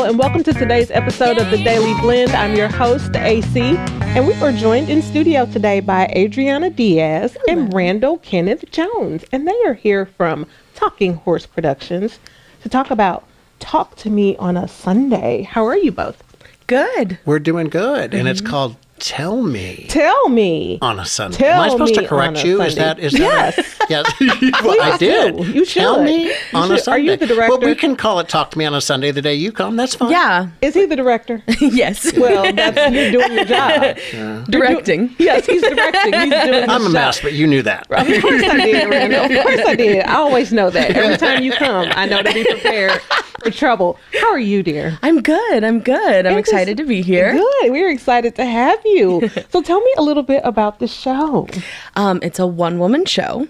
and welcome to today's episode of The Daily Blend. I'm your host, AC, and we are joined in studio today by Adriana Diaz and Randall Kenneth Jones, and they are here from Talking Horse Productions to talk about Talk to Me on a Sunday. How are you both? Good. We're doing good, and it's called Tell Me. Tell me. On a Sunday. Tell Am I supposed me to correct on a you? Sunday. Is that Yes. Yes. Well, I did. do. You should. Tell me You on a should. Sunday. Are you the director? Well, we can call it Talk to Me on a Sunday the day you come. That's fine. Yeah. Is he the director? Yes. Well, you're doing your job. Directing. Yes, he's directing. He's doing his I'm a job. mess, but you knew that. Of course I did, Randall. Of course I did. I always know that. Every time you come, I know to be prepared for trouble. How are you, dear? I'm good. I'm excited to be here. Good. We're excited to have you. So tell me a little bit about the show. It's a one-woman show,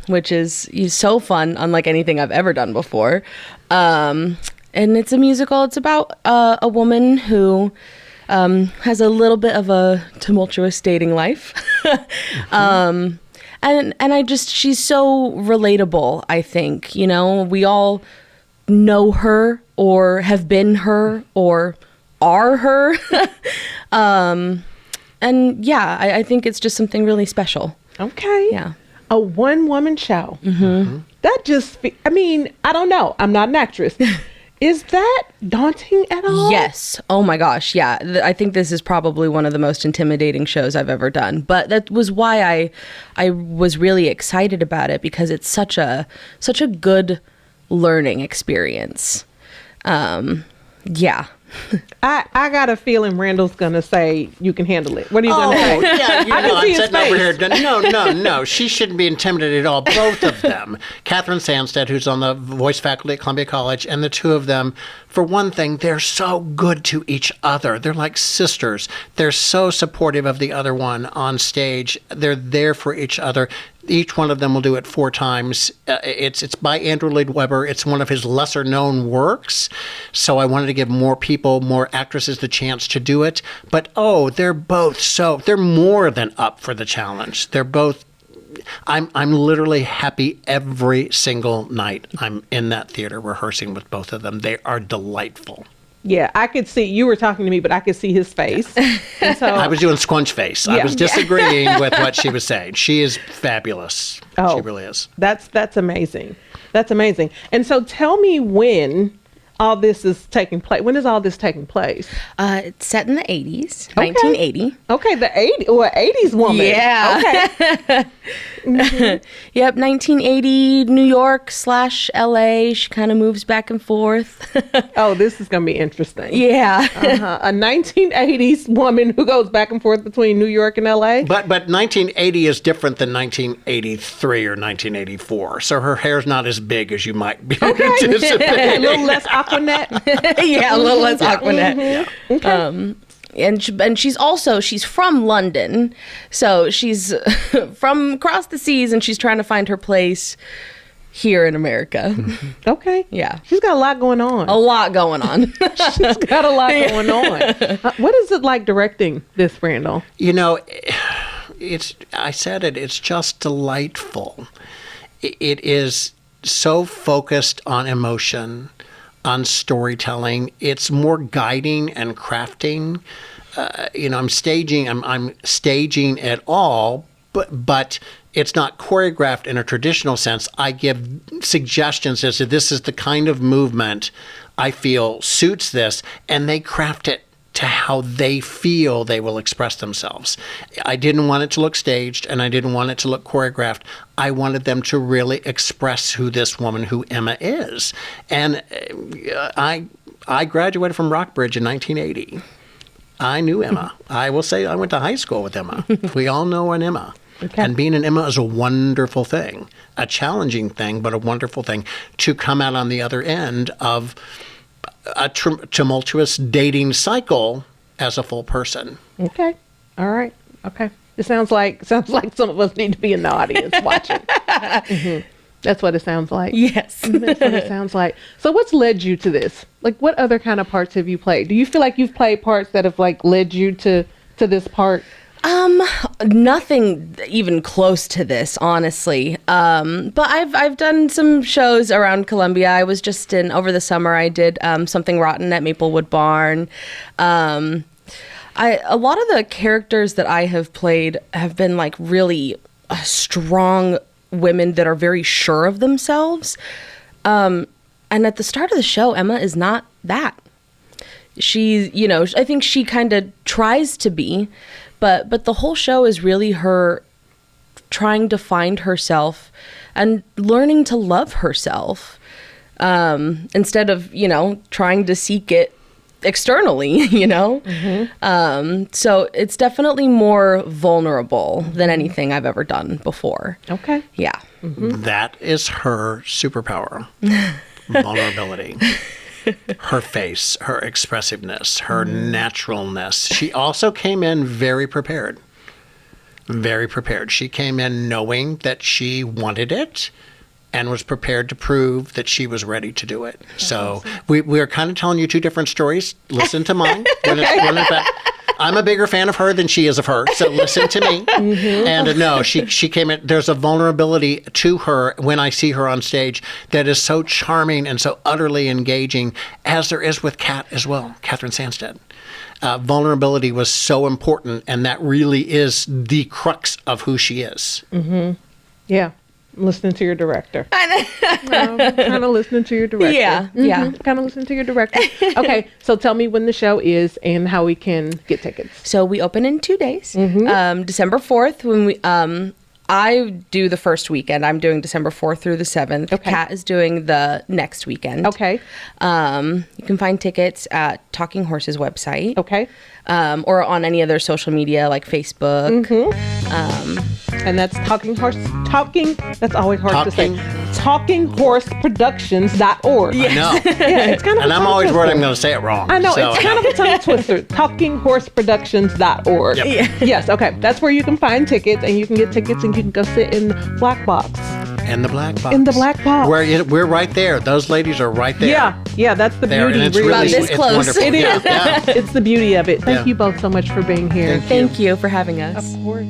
which is so fun, unlike anything I've ever done before. And it's a musical. It's about a woman who has a little bit of a tumultuous dating life. And she's so relatable, I think. You know, we all know her or have been her or are her. And yeah, I think it's just something really special. Okay. Yeah. A one-woman show. Mm-hmm. That just, I don't know. I'm not an actress. Is that daunting at all? Yes. Oh my gosh. Yeah. I think this is probably one of the most intimidating shows I've ever done. But that was why I was really excited about it, because it's such a good learning experience. Yeah. I got a feeling Randall's going to say you can handle it. What are you going to say? Yeah, I can see his sitting over here. face. No. She shouldn't be intimidated at all. Both of them. Catherine Sandstead, who's on the voice faculty at Columbia College, and the two of them, for one thing, they're so good to each other. They're like sisters. They're so supportive of the other one on stage. They're there for each other. Each one of them will do it 4 times. It's by Andrew Lloyd Webber. It's one of his lesser known works. So I wanted to give more people, more actresses the chance to do it. But they're more than up for the challenge. They're both, I'm literally happy every single night I'm in that theater rehearsing with both of them. They are delightful. Yeah, I could see, you were talking to me, but I could see his face. And so I was doing squinch face. Yeah. I was disagreeing with what she was saying. She is fabulous. Oh, she really is. That's amazing. That's amazing. And so tell me when all this is taking place. When is all this taking place? It's set in the 80s, 1980. Okay, the 80s woman. Yeah. Okay. Yep, 1980, New York / LA. She kind of moves back and forth. Oh, this is going to be interesting. Yeah. A 1980s woman who goes back and forth between New York and LA. But 1980 is different than 1983 or 1984. So her hair's not as big as you might be anticipating. A little less Aquanet. Yeah, a little less Aquanet. Mm-hmm. Okay. And she's from London, so she's from across the seas, and she's trying to find her place here in America. Okay. Yeah. She's got a lot going on. A lot going on. She's got a lot going on. What is it like directing this, Randall? You know, it's just delightful. It is so focused on emotion, on storytelling. It's more guiding and crafting. I'm staging it all, but it's not choreographed in a traditional sense. I give suggestions as to this is the kind of movement I feel suits this, and they craft it to how they feel they will express themselves. I didn't want it to look staged, and I didn't want it to look choreographed. I wanted them to really express who Emma is. And I graduated from Rockbridge in 1980. I knew Emma. I will say I went to high school with Emma. We all know an Emma. Okay. And being an Emma is a wonderful thing, a challenging thing, but a wonderful thing to come out on the other end of a tumultuous dating cycle as a full person. Okay. All right. Okay. It sounds like some of us need to be in the audience watching. Mm-hmm. That's what it sounds like. Yes. That's what it sounds like. So what's led you to this? Like, what other kind of parts have you played? Do you feel like you've played parts that have like led you to this part? Nothing even close to this, honestly. But I've done some shows around Columbia. I was just over the summer. I did Something Rotten at Maplewood Barn. A lot of the characters that I have played have been like really strong women that are very sure of themselves. And at the start of the show, Emma is not that. She, I think she kind of tries to be, but the whole show is really her trying to find herself and learning to love herself, instead of, trying to seek it externally, so it's definitely more vulnerable than anything I've ever done before. Okay. Yeah. That is her superpower. Vulnerability. Her face, her expressiveness, her naturalness. She also came in very prepared. Very prepared. She came in knowing that she wanted it and was prepared to prove that she was ready to do it. So we are kind of telling you two different stories. Listen to mine. I'm a bigger fan of her than she is of her, so listen to me. And no, she came in. There's a vulnerability to her when I see her on stage that is so charming and so utterly engaging, as there is with Kat as well, Catherine Sandsted. Vulnerability was so important, and that really is the crux of who she is. Yeah. Listening to your director. Kind of listening to your director. Yeah, yeah. Kind of listening to your director. Okay, so tell me when the show is and how we can get tickets. So we open in 2 days. December 4th, when I do the first weekend. I'm doing December 4th through the 7th. Okay. Kat is doing the next weekend. Okay. You can find tickets at Talking Horse's website. Okay. Or on any other social media like Facebook. And that's that's always hard to say. TalkingHorseProductions.org. I know. Yeah, it's kind of And I'm always worried I'm going to say it wrong. I know, So, it's kind of a tongue twister. TalkingHorseProductions.org. Yep. Yes, okay. That's where you can find tickets, and you can get tickets and you can go sit in Black Box. In the black box. In the black box. We're right there. Those ladies are right there. Yeah, that's the There, beauty. and it's really. really This it's close. wonderful. It is. Yeah. It's the beauty of it. Thank Yeah. you both so much for being here. Thank you. Thank you for having us. Of course.